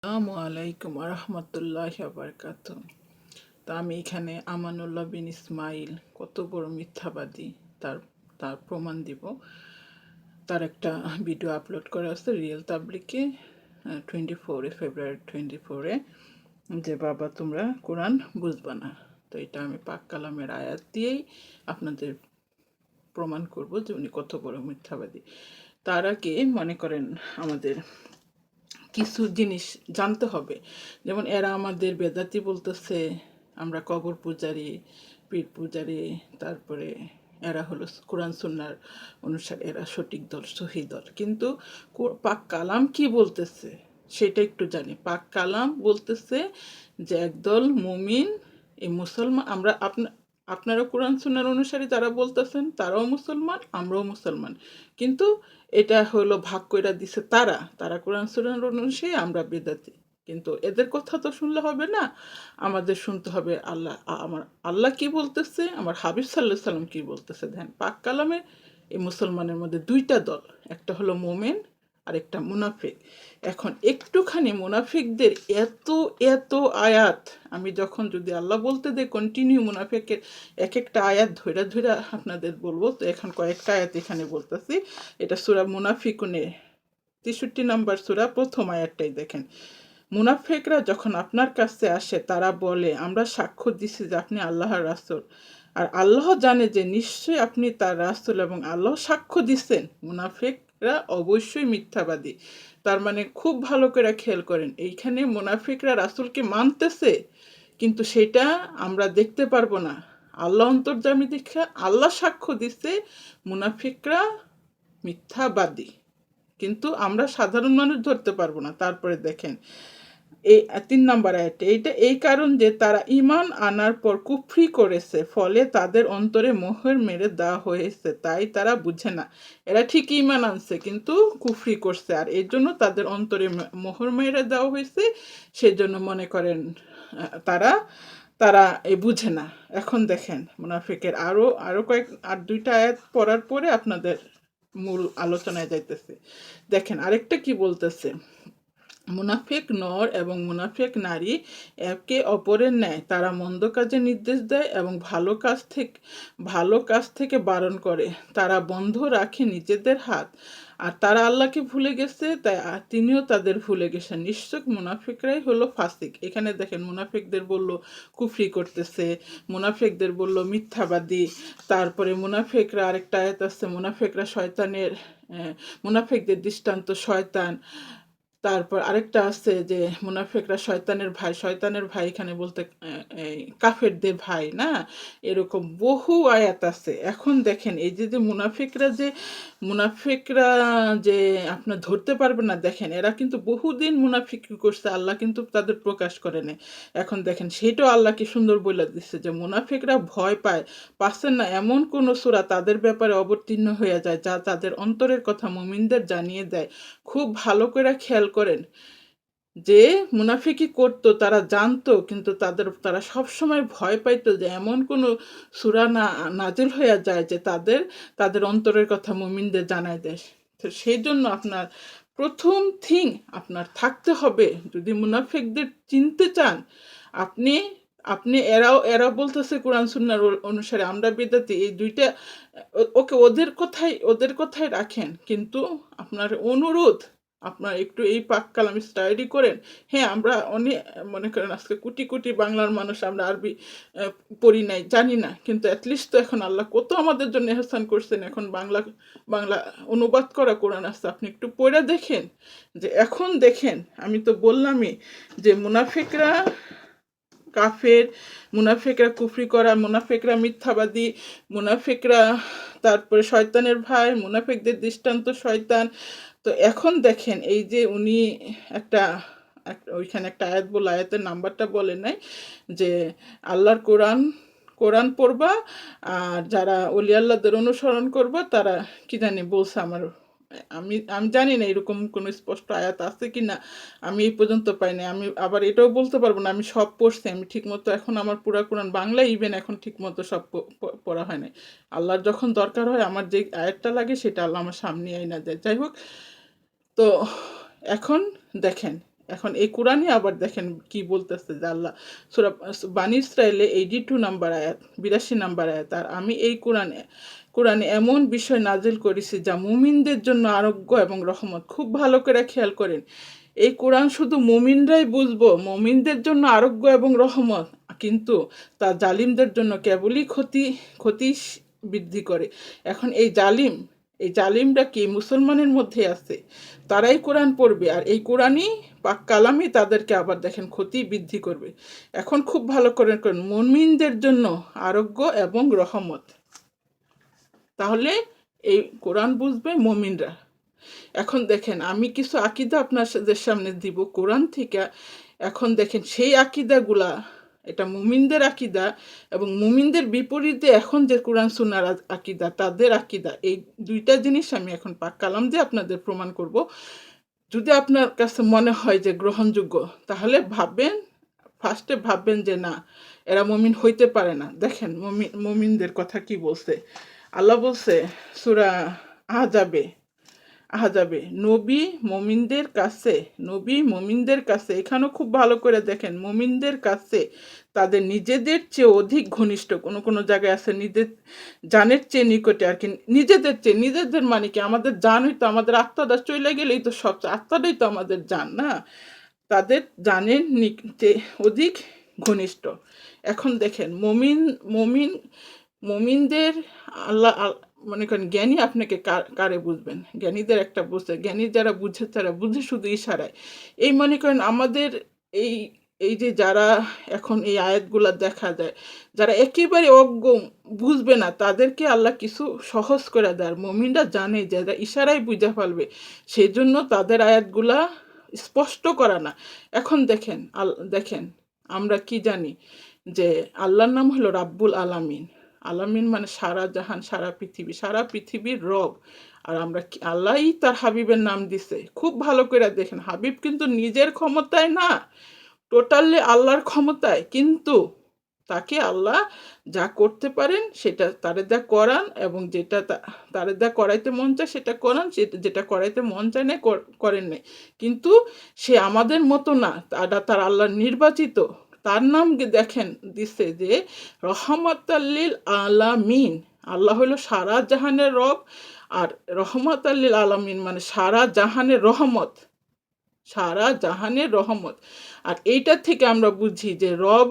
আসসালামু আলাইকুম রহমতুল্লাহি ওয়া বারাকাতুহু। তো আমি এখানে আমানুল্লাহ বিন ইসমাইল কত বড় মিথ্যাবাদী তার তার প্রমাণ দিব। তার একটা ভিডিও আপলোড করা আছে রিয়েল তাবলিকে 24 ফেব্রুয়ারি 24 যে বাবা তোমরা কোরআন বুঝবা না। তো এটা আমি পাক কালামের আয়াত দিয়েই আপনাদের প্রমাণ করব যে উনি কত বড় মিথ্যাবাদী। তার আগে মনে করেন আমাদের কিছু জিনিস জানতে হবে। যেমন এরা আমাদের বেদাতি বলতেছে আমরা কবর পূজারি, পীর পূজারি, তারপরে এরা হলো কোরআন সুন্নাহর অনুসারে এরা সঠিক দল, সহি দল। কিন্তু পাক কালাম কি বলতেছে সেটা একটু জানি। পাক কালাম বলতেছে যে একদল মুমিন, এই মুসলমান আমরা আপনারা কোরআন সুন্নাহর অনুসারী যারা বলতেছেন তারাও মুসলমান, আমরাও মুসলমান। কিন্তু এটা হলো ভাগ কইরা দিছে তারা তারা কোরআন সুন্নাহর অনুসারী, আমরা বেদাতি। কিন্তু এদের কথা তো শুনলে হবে না, আমাদের শুনতে হবে আল্লাহ আমার আল্লাহ কি বলতেছে, আমার হাবিব সাল্লাল্লাহু আলাইহি সাল্লাম কি বলতেছে। ধ্যান পাক কালামে এই মুসলমানের মধ্যে দুইটা দল, একটা হলো মোমেন আর একটা মুনাফিক। এখন একটুখানি মুনাফিকদের এত এত আয়াত আমি যখন যদি আল্লাহ বলতে দেয় কন্টিনিউ মুনাফিকের এক একটা আয়াত ধইরা ধইরা আপনাদের বলবো। তো এখন কয়েকটা আয়াত এখানে বলতেছি। এটা সূরা মুনাফিকুনে ৬৩ নম্বর সূরা প্রথম আয়াতটাই দেখেন। মুনাফিকরা যখন আপনার কাছে আসে তারা বলে আমরা সাক্ষ্য দিছি যে আপনি আল্লাহর রাসূল, আর আল্লাহ জানে যে নিশ্চয়ই আপনি তার রাসূল এবং আল্লাহ সাক্ষ্য দিচ্ছেন মুনাফিকরা অবশ্যই মিথ্যাবাদী। তার মানে খুব ভালো করে খেয়াল করেন, এইখানে মুনাফিকরা রাসূলকে মানতেছে কিন্তু সেটা আমরা দেখতে পারবো না। আল্লাহ অন্তর্যামী দীক্ষা আল্লাহ সাক্ষ্য দিচ্ছে মুনাফিকরা মিথ্যাবাদী, কিন্তু আমরা সাধারণ মানুষ ধরতে পারবো না। তারপরে দেখেন এই ৩ নাম্বার আয়াতে এইটা এই কারণ যে তারা ঈমান আনার পর কুফরি করেছে, ফলে তাদের অন্তরে মোহর মেরে দেওয়া হয়েছে, তাই তারা বুঝে না। এরা ঠিকই ঈমান আনছে কিন্তু কুফরি করছে, আর এর জন্য তাদের অন্তরে মোহর মেরে দেওয়া হয়েছে। সেজন্য মনে করেন তারা তারা বুঝে না। এখন দেখেন মুনাফিকের আরো আরো আর দুইটা আয়াত পড়ার পরে আপনাদের মূল আলোচনায় যাইতেছে। দেখেন আরেকটা কি বলতেছে, মুনাফিক নর এবং মুনাফিক নারী একে অপরের ন্যায়, তারা মন্দ কাজে নির্দেশ দেয় এবং ভালো কাজ থেকে বারণ করে। তারা বন্ধ রাখে নিজেদের হাত, আর তারা আল্লাহকে ভুলে গেছে, তাই তিনিও তাদের ভুলে গেছেন। নিশ্চয় মুনাফিকরাই হলো ফাসিক। এখানে দেখেন মুনাফিকদের বলল কুফরি করতেছে, মুনাফিকদের বলল মিথ্যাবাদী। তারপরে মুনাফিকরা আরেকটা আয়াত আছে মুনাফিকরা শয়তানের, মুনাফিকদের দৃষ্টান্ত শয়তান। তারপর আরেকটা আছে যে মুনাফিকরা শয়তানের ভাই এখানে বলতে এই কাফেরদের ভাই না, এরকম বহু আয়াত আছে। এখন দেখেন এই যে মুনাফিকরা যে আপনার ধরতে পারবেন না, দেখেন এরা কিন্তু বহুদিন মুনাফিকি করছে, আল্লাহ কিন্তু তাদের প্রকাশ করে নেয়। এখন দেখেন সেটাও আল্লাহ কি সুন্দর বলে দিচ্ছে যে মুনাফিকরা ভয় পায়, পাচ্ছেন না এমন কোন সূরা তাদের ব্যাপারে অবতীর্ণ হয়ে যায় যা তাদের অন্তরের কথা মুমিনদের জানিয়ে দেয়। খুব ভালো করে খেয়াল করেন যে মুনাফিকি করতো তারা জানতো কিন্তু তারা সবসময় ভয় পাইতো যে এমন কোনো সূরা নাজিল হয়ে যায় যে তাদের অন্তরের কথা মুমিনদের জানায় দেয়। তো সেই জন্য আপনার প্রথম থিং আপনার থাকতে হবে, যদি মুনাফিকদের চিনতে চান আপনি আপনি এরাও বলতেছে কোরআন সুন্নাহর অনুসারে আমরা বিদাতি, এই দুইটা ওকে ওদের কথাই রাখেন, কিন্তু আপনার অনুরোধ আপনার একটু এই পাক কালাম স্টাডি করেন। হ্যাঁ আমরা অনেক মনে করেন আজকে কোটি কোটি বাংলার মানুষ আমরা আরবি পড়ি নাই, জানি না, কিন্তু অ্যাটলিস্ট তো এখন আল্লাহ কত আমাদের জন্য এহসান করছেন, এখন বাংলা বাংলা অনুবাদ করা কোরআন আসছে, আপনি একটু পড়ে দেখেন। যে এখন দেখেন আমি তো বললামই যে মুনাফিকরা কাফের, মুনাফিকরা কুফরি করা, মুনাফিকরা মিথ্যাবাদী, মুনাফিকরা তারপরে শয়তানের ভাই, মুনাফিকদের দৃষ্টান্ত শয়তান। তো এখন দেখেন এই যে উনি একটা ওইখানে একটা আয়াত বলে, আয়াতের নাম্বারটা বলে নাই, যে আল্লাহর কোরআন পড়বা আর যারা অলি আল্লাহদের অনুসরণ করবা তারা কি জানি বলছে, আমি আমি জানি না এরকম কোনো স্পষ্ট আয়াত আছে কি না, আমি এই পর্যন্ত পাই নাই। আমি আবার এটাও বলতে পারবো না আমি সব পড়ছি, আমি ঠিকমতো এখন আমার পুরা কোরআন বাংলা ইভেন এখন ঠিকমতো সব পড়া হয় নাই। আল্লাহর যখন দরকার হয় আমার যে আয়াতটা লাগে সেটা আল্লাহ আমার সামনে আইনা দেয়। যাই হোক, তো এখন দেখেন এখন এই কোরআনে আবার দেখেন কি বলতেছে যে আল্লাহ সূরা বানী ইসরাইলে 82 নাম্বার আয়াত, 82 নাম্বার আয়াত, আর আমি এই কোরআনে এমন বিষয় নাজিল করেছি যা মুমিনদের জন্য আরোগ্য এবং রহমত। খুব ভালো করে খেয়াল করেন, এই কোরআন শুধু মুমিনরাই বুঝবো, মুমিনদের জন্য আরোগ্য এবং রহমত, কিন্তু তা জালিমদের জন্য কেবলই ক্ষতি বৃদ্ধি করে। এখন এই জালিমরা কি মুসলমানের মধ্যে আছে, তারাই কোরআন পড়বে, আর এই কোরআনই পাক কালামই তাদেরকে আবার দেখেন ক্ষতি বৃদ্ধি করবে। এখন খুব ভালো করে করেন, মুমিনদের জন্য আরোগ্য এবং রহমত, তাহলে এই কোরআন বুঝবে মুমিনরা। এখন দেখেন আমি কিছু আকীদা আপনাদের সামনে দিব কোরআন থেকে। এখন দেখেন সেই আকীদাগুলা, এটা মুমিনদের আকীদা এবং মুমিনদের বিপরীতে এখন যে কোরআন সুন্নাহর আকীদা, তাদের আকীদা, এই দুইটা জিনিস আমি এখন পাক কালাম দিয়ে আপনাদের প্রমাণ করব। যদি আপনার কাছে মনে হয় যে গ্রহণযোগ্য, তাহলে ফার্স্টে ভাববেন যে না, এরা মুমিন হইতে পারে না। দেখেন মুমিনদের কথা কি বলছে। আল্লাহ বলছে সূরা আহজাবে, নবী মুমিনদের কাছে, এখানেও খুব ভালো করে দেখেন, মুমিনদের কাছে তাদের নিজেদের চেয়ে অধিক ঘনিষ্ঠ, কোনো জায়গায় আছে নিজের জানের চেয়ে নিকটে আর কি, নিজেদের মানে কি, আমাদের জান হইতো, আমাদের আত্মাটা চলে গেলেই তো সব, আত্মাটাই তো আমাদের জান না, তাদের জানের চেয়ে অধিক ঘনিষ্ঠ। এখন দেখেন মুমিনদের আল্লাহ মনে করেন জ্ঞানী আপনাকে কারে বুঝবেন, জ্ঞানীদের একটা বুঝে, জ্ঞানী যারা বুঝে তারা বুঝে শুধু ইশারায়। এই মনে করেন আমাদের এই এই যে যারা এখন এই আয়াতগুলা দেখা যায়, যারা একেবারে অজ্ঞ বুঝবে না, তাদেরকে আল্লাহ কিছু সহজ করে দেয়। মুমিনরা জানে যে যারা ইশারায় বুঝে ফেলবে, সেই জন্য তাদের আয়াতগুলা স্পষ্ট করা না। এখন দেখেন আমরা কি জানি যে আল্লাহর নাম হলো রাব্বুল আলামিন। আলামিন মানে সারা জাহান, সারা পৃথিবীর রব। আর আমরা আল্লাহই তার হাবিবের নাম দিছে। খুব ভালো করে দেখেন, হাবিব কিন্তু নিজের ক্ষমতায় না, টোটালি আল্লাহর ক্ষমতায়, কিন্তু তাকে আল্লাহ যা করতে পারেন সেটা তারে যা করান, এবং যেটা তারে যা করাইতে মন চায় সেটা করান, যেটা করাইতে মন চায় না করেন নাই। কিন্তু সে আমাদের মতো না, তার আল্লাহর নির্বাচিত। তার নাম দেখেন দিছে যে রহমাতাল্লিল আলামিন। আল্লাহ হলো সারা জাহানের রব, আর রহমাতাল্লিল আলামিন মানে সারা জাহানের রহমত। আর এইটার থেকে আমরা বুঝি যে রব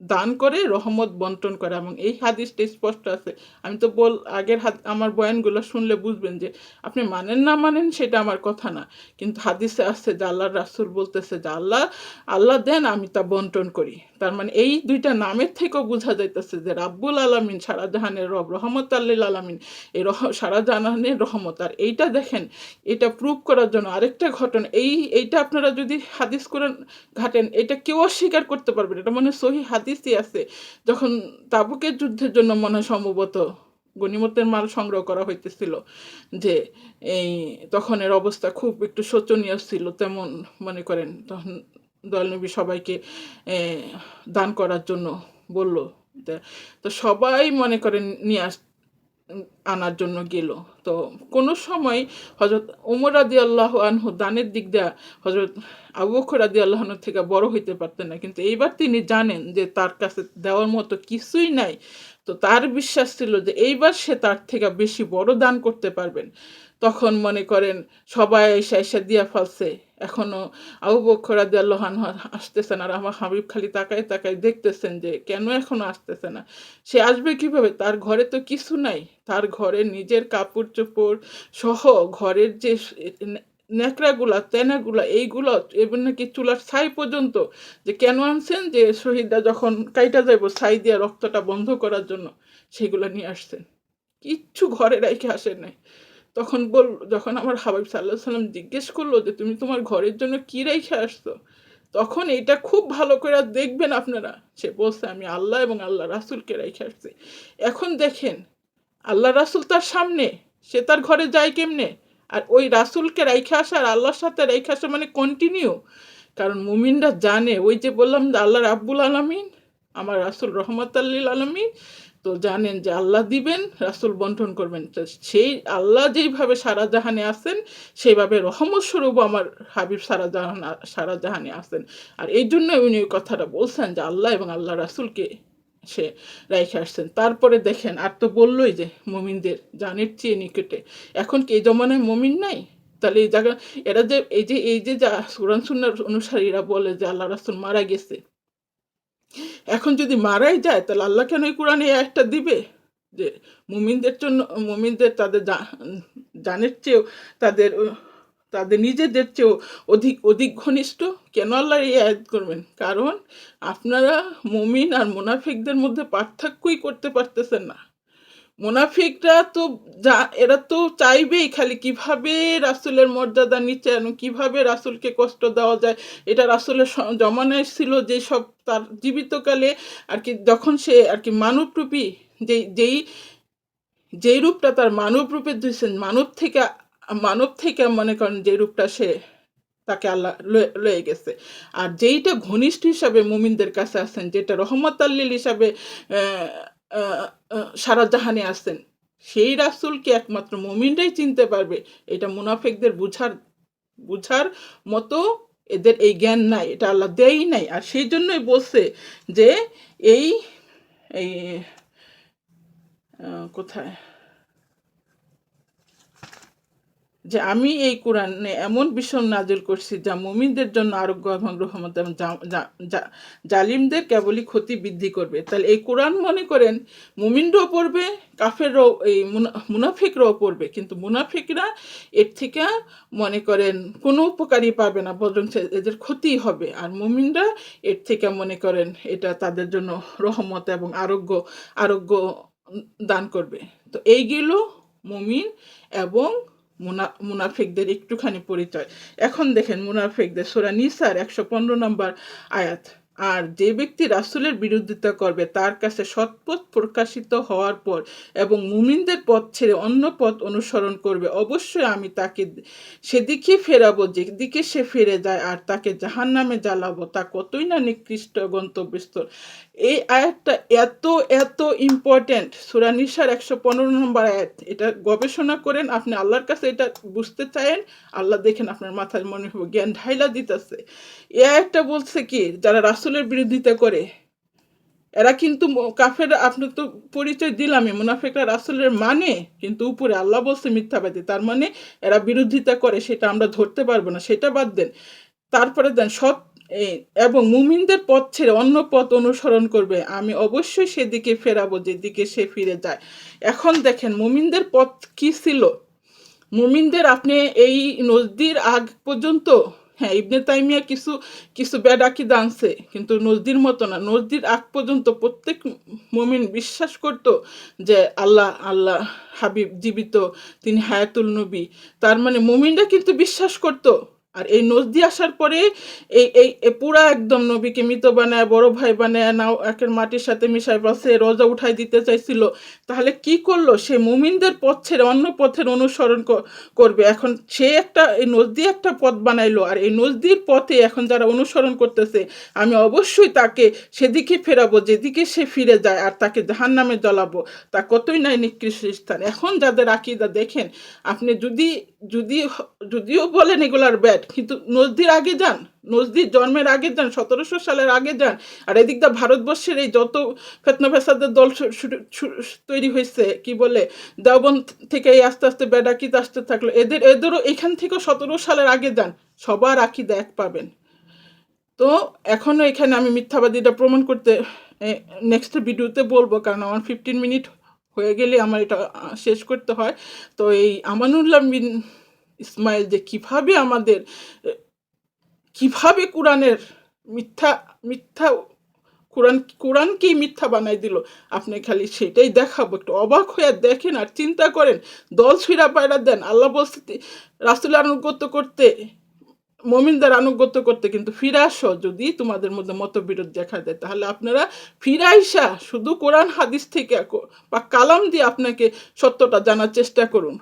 দান করে, রহমত বন্টন করে, এবং এই হাদিসটা স্পষ্ট আছে। আমি তো আগের আমার বয়ানগুলো শুনলে বুঝবেন যে আপনি মানেন না মানেন সেটা আমার কথা না, কিন্তু হাদিসে আছে যে আল্লাহর রাসূল বলতেছে যে আল্লাহ দেন, আমি তা বন্টন করি। তার মানে এই দুইটা নামের থেকেও বোঝা যাইতেছে যে রাব্বুল আলামিন সারা জাহানের রব, রহমতাল্লিল আলামিন এই সারা জাহানের রহমত। আর এইটা দেখেন, এটা প্রুভ করার জন্য আরেকটা ঘটনা, এইটা আপনারা যদি হাদিস কোরআন ঘাটেন, এটা কেউ অস্বীকার করতে পারবে না। এটা মনে সহি হাদিসই আছে, যখন তাবুকের যুদ্ধের জন্য মনে হয় সম্ভবত গনিমতের মাল সংগ্রহ করা হইতেছিল, যে তখন এর অবস্থা খুব একটু শোচনীয় ছিল, তেমন মনে করেন তখন দয়ালনবী সবাইকে দান করার জন্য বলল, তো সবাই মনে করেন নিয়ে আনার জন্য গেল। তো কোনো সময় হজরত ওমর রাদিয়াল্লাহু আনহু দানের দিক দিয়ে হজরত আবু বকর রাদিয়াল্লাহু আনহু থেকে বড় হইতে পারতেন না, কিন্তু এইবার তিনি জানেন যে তার কাছে দেওয়ার মতো কিছুই নাই। তো তার বিশ্বাস ছিল যে এইবার সে তার থেকে বেশি বড় দান করতে পারবেন। তখন মনে করেন সবাই এসে দিয়া ফেলছে, এখনো আবু বকর রাদিয়াল্লাহু আনহু আসতেছেন, আর আমার হাবিব খালি তাকায় দেখতেছেন যে কেন এখনো আসতেছে না। সে আসবে কিভাবে, তার ঘরে তো কিছু নাই, তার ঘরে নিজের কাপড় চোপড় সহ ঘরের যে তেনাগুলা এইগুলো, এবার নাকি চুলার ছাই পর্যন্ত, যে কেন আনছেন, যে শহীদরা যখন কাইটা যাইব ছাই দিয়া রক্তটা বন্ধ করার জন্য সেগুলো নিয়ে আসছেন, কিচ্ছু ঘরে রেখে আসেন নাই। যখন আমার হাবিব সাল্লাল্লাহু আলাইহি সাল্লাম জিজ্ঞেস করলো যে তুমি তোমার ঘরের জন্য কি রেখে আসছো, তখন এটা খুব ভালো করে দেখবেন আপনারা, সে বলছে আমি আল্লাহ এবং আল্লাহ রাসূলকে রেখে আসছি। এখন দেখেন আল্লাহ রাসূল তার সামনে, সে তার ঘরে যায় কেমনে, আর ওই রাসূলকে রেখে আসা আর আল্লাহর সাথে রেখে আসা মানে কন্টিনিউ। কারণ মুমিনরা জানে, ওই যে বললাম যে আল্লাহ রাব্বুল আলামিন, আমার রাসূল রহমাতাল্লিল আলামিন, তো তো জানেন যে আল্লাহ দিবেন, রাসূল বন্টন করবেন। তো সেই আল্লাহ যেইভাবে সারা জাহানে আছেন, সেইভাবে রহমত স্বরূপ আমার হাবিব সারা জাহানে আছেন। আর এই জন্যই উনি ওই কথাটা বলছেন যে আল্লাহ এবং আল্লাহ রাসূলকে সে রাইখে আসছেন। তারপরে দেখেন, আর তো বললই যে মুমিনদের জানের চেয়ে নিকটে। এখন কি এই জমানায় মুমিন নাই? তাহলে এই জায়গা এরা যে এই যে যা কোরআন সুন্নাহর অনুসারীরা বলে যে আল্লাহ রাসূল মারা গেছে। এখন যদি মারাই যায় তাহলে আল্লাহ কেন এই কোরআনে এই আয়াতটা দিবে? যে মুমিনদের জন্য, মুমিনদের তাদের জানের চেয়েও তাদের তাদের নিজেদের চেয়েও অধিক অধিক ঘনিষ্ঠ। কেন আল্লাহ এই আয়াত করবেন? কারণ আপনারা মুমিন আর মুনাফিকদের মধ্যে পার্থক্যই করতে পারতেছেন না। মুনাফিকরা তো এরা তো চাইবেই খালি কিভাবে রাসূলের মর্যাদা নিচে আনো, কিভাবে রাসূলকে কষ্ট দেওয়া যায়। এটা রাসূলের জমানায় ছিল যেসব তার জীবিতকালে আর কি, যখন সে আর কি মানবরূপী যেই যেই রূপটা তার মানব রূপে দিয়েছেন, মানব থেকে মনে করেন যে রূপটা সে তাকে আল্লাহ লয়ে গেছে। আর যেইটা ঘনিষ্ঠ হিসাবে মুমিনদের কাছে আছেন, যেটা রহমতাল লিল হিসাবে সারা জাহানে আছেন, সেই রাসূলকে একমাত্র মুমিনরাই চিনতে পারবে। এটা মুনাফিকদের বুঝার মতো এদের এই জ্ঞান নাই, এটা আল্লাহ দেয়ই নাই। আর সেই জন্যই বলছে যে এই এই কোথায় যে আমি এই কোরআনে এমন বিষয় নাজিল করছি যা মুমিনদের জন্য আরোগ্য এবং রহমত, এবং জালিমদের কেবলই ক্ষতি বৃদ্ধি করবে। তাহলে এই কোরআন মনে করেন মুমিনরাও পড়বে, কাফেররাও, এই মুনাফিকরাও পড়বে, কিন্তু মুনাফিকরা এর থেকে মনে করেন কোনো উপকারই পাবে না, বরং এদের ক্ষতি হবে। আর মুমিনরা এর থেকে মনে করেন এটা তাদের জন্য রহমত এবং আরোগ্য দান করবে। তো এইগুলো মুমিন এবং মুনাফিকদের একটুখানি পরিচয়। এখন দেখেন মুনাফিকদের, সূরা নিসার 115 নম্বর আয়াত। আর যে ব্যক্তি রাসূলের বিরোধিতা করবে তার কাছে সৎপথ প্রকাশিত হওয়ার পর এবং মুমিনদের পথ ছেড়ে অন্য পথ অনুসরণ করবে, অবশ্যই আমি তাকে সেদিকে ফেরাবো যেদিকে সে ফিরে যায়, আর তাকে জাহান্নামে জ্বালাবো, তা কতই না নিকৃষ্ট গন্তব্যস্থল। এই আয়াতটা এত এত ইম্পর্টেন্ট, সূরা নিসার 115 নম্বর আয়াত। এটা গবেষণা করেন, আপনি আল্লাহর কাছে এটা বুঝতে চায়েন, আল্লাহ দেখেন আপনার মাথায় মনে হবে জ্ঞান ঢাইলা দিতেছে। এই আয়াতটা বলছে কি, যারা রাসূলের বিরোধিতা করে এরা কিন্তু কাফের, আপনার তো পরিচয় দিলামই, মুনাফিকরা রাসূলের মানে, কিন্তু উপরে আল্লাহ বলছে মিথ্যাবাদী, তার মানে এরা বিরোধিতা করে, সেটা আমরা ধরতে পারবো না, সেটা বাদ দেন। তারপরে দেন এবং মুমিনদের পথ ছেড়ে অন্য পথ অনুসরণ করবে, আমি অবশ্যই সেদিকে ফেরাবো যেদিকে সে ফিরে যায়। এখন দেখেন মুমিনদের পথ কি ছিল। মুমিনদের আপনি এই নজদির আগ পর্যন্ত, হ্যাঁ ইবনে তাইমিয়া কিছু কিছু বেদাকিদা আনছে, কিন্তু নজদির মতো না। নজদির আগ পর্যন্ত প্রত্যেক মুমিন বিশ্বাস করত যে আল্লাহ হাবিব জীবিত, তিনি হায়াতুল নবী। তার মানে মুমিনরা কিন্তু বিশ্বাস করত। আর এই নজদি আসার পরে এই এই পুরা একদম নবীকে মৃত বানায়, বড় ভাই বানায়, নাও একের মাটির সাথে মিশায় বসে রোজা উঠাই দিতে চাইছিল। তাহলে কি করলো? সে মুমিনদের পথ ছেড়ে অন্য পথের অনুসরণ করবে। এখন সে এই নজদি একটা পথ বানাইলো, আর এই নজদির পথে এখন যারা অনুসরণ করতেছে, আমি অবশ্যই তাকে সেদিকে ফেরাবো যেদিকে সে ফিরে যায়, আর তাকে জাহান্নামে জ্বালাবো, তা কতই নাই নিকৃষ্ট স্থান। এখন যাদের আকীদা দেখেন, আপনি যদিও বলেন এগুলার ব্যাড, কিন্তু নজদির আগে যান, নজদির জন্মের আগে যান, 1700 সালের আগে যান। আর এদিক দিয়ে ভারতবর্ষের এই যত ফেতনা ফেসাদের দল তৈরি হয়েছে, কি বলে দেওবন্দ থেকে এই আস্তে আস্তে বেদাকিদ আসতে থাকলো, এদেরও এখান থেকেও 17 সালের আগে যান, সবার আকীদা এক পাবেন। তো এখনও এখানে আমি মিথ্যাবাদীটা প্রমাণ করতে নেক্সট ভিডিওতে বলবো, কারণ আমার 15 মিনিট হয়ে গেলে আমার এটা শেষ করতে হয়। তো এই আমানুল্লাহ বিন ইসমাইল যে কিভাবে কোরআনের মিথ্যা কোরআনকেই মিথ্যা বানাই দিল, আপনি খালি সেটাই দেখাবো। একটু অবাক হয়ে দেখেন আর চিন্তা করেন, দল ছিঁড়া পায়রা দেন। আল্লাহ বলছে রাসূলের আনুগত্য করতে, মুমিনদের আনুগত্য করতে, কিন্তু ফিরে আসো যদি তোমাদের মধ্যে মতবিরোধ দেখা দেয়, তাহলে আপনারা ফিরে আইসা শুধু কোরআন হাদিস থেকে বা কালাম দিয়ে আপনাকে সত্যটা জানার চেষ্টা করুন।